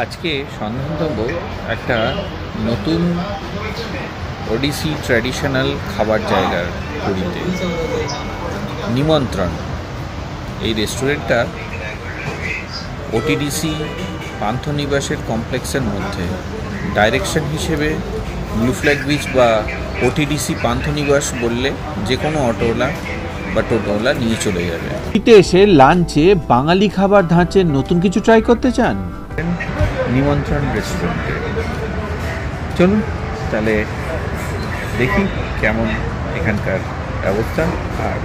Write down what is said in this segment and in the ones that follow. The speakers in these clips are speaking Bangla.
আজকে সন্ধান দেব একটা নতুন ওডিসি ট্র্যাডিশনাল খাবার জায়গার পুরীতে নিমন্ত্রণ। এই রেস্টুরেন্টটা ওটিডিসি পান্থনিবাসের কমপ্লেক্সের মধ্যে। ডাইরেকশন হিসেবে ব্লু ফ্ল্যাগ বিচ বা ওটিডিসি পান্থনিবাস বললে যে কোনো অটোওয়ালা বা টোটোওয়ালা নিয়ে চলে যাবে। এসে লাঞ্চে বাঙালি খাবার ধাঁচের নতুন কিছু ট্রাই করতে চান? নিমন্ত্রণ রেস্টুরেন্টে চলুন তাহলে দেখি কেমন এখানকার ব্যবস্থা আর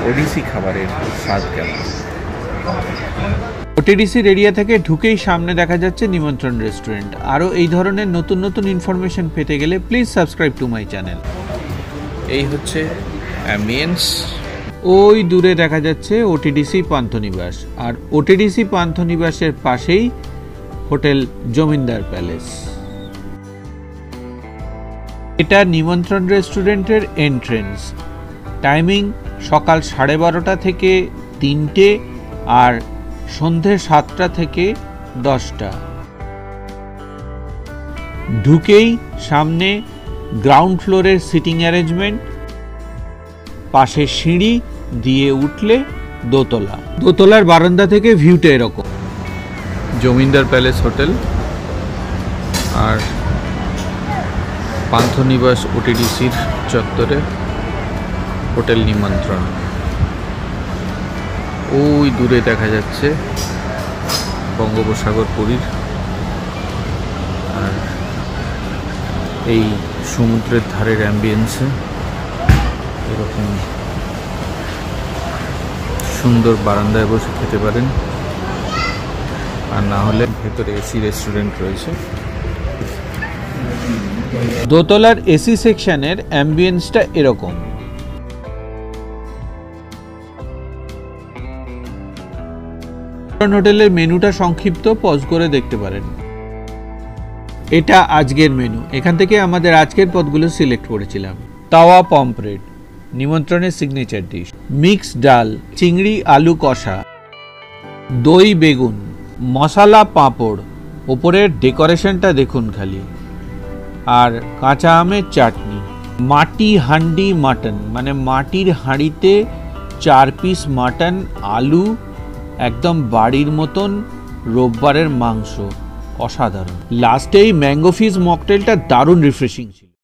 ওডিসি খাবারের স্বাদ কেমন। ওটিডিসি এরিয়া থেকে ঢুকেই সামনে দেখা যাচ্ছে নিমন্ত্রণ রেস্টুরেন্ট। আরও এই ধরনের নতুন নতুন ইনফরমেশন পেতে গেলে please subscribe to my channel. এই হচ্ছে অ্যাম্বিয়েন্স। ওই দূরে দেখা যাচ্ছে ওটিডিসি পান্থনিবাস, আর ওটিডিসি পান্থনিবাসের পাশেই হোটেল জমিদার প্যালেস। এটা নিমন্ত্রণ রেস্টুরেন্টের এন্ট্রেন্স। টাইমিং সকাল 12:30 থেকে 3টে আর সন্ধে 7টা থেকে 10টা। ঢুকেই সামনে গ্রাউন্ড ফ্লোরের সিটিং অ্যারেঞ্জমেন্ট, পাশে সিঁড়ি দিয়ে উঠলে দোতলা। দোতলার বারান্দা থেকে ভিউটা এরকম। জমিদার প্যালেস হোটেল আর পান্থনিবাস ওটিডিসির চত্বরে হোটেল নিমন্ত্রণ। ওই দূরে দেখা যাচ্ছে বঙ্গোপসাগর পুরীর, আর এই সমুদ্রের ধারের অ্যাম্বিয়েন্সে এরকম সুন্দর বারান্দায় বসে খেতে পারেন, আর না হলে ভেতরে এসি রেস্টুরেন্ট রয়েছে। দোতলার এসি সেকশনের অ্যাম্বিয়েন্সটা এরকম। হোটেলের মেনুটা সংক্ষিপ্ত, পজ করে দেখতে পারেন। এটা আজকের মেনু। এখান থেকে আমাদের আজকের পদগুলো সিলেক্ট করেছিলাম। তাওয়া পমফ্রেট নিমন্ত্রণের সিগনেচার ডিশ, মিক্স ডাল, চিংড়ি আলু কষা, দই বেগুন, মশলা পাঁপড়, ওপরের ডেকোরেশনটা দেখুন খালি, আর কাঁচা আমের চাটনি। মাটি হান্ডি মাটন, মানে মাটির হাঁড়িতে 4 পিস মাটন, আলু, একদম বাড়ির মতন রোববারের মাংস, অসাধারণ। লাস্টেই ম্যাঙ্গো ফিশ মকটেলটা দারুণ রিফ্রেশিং ছিল।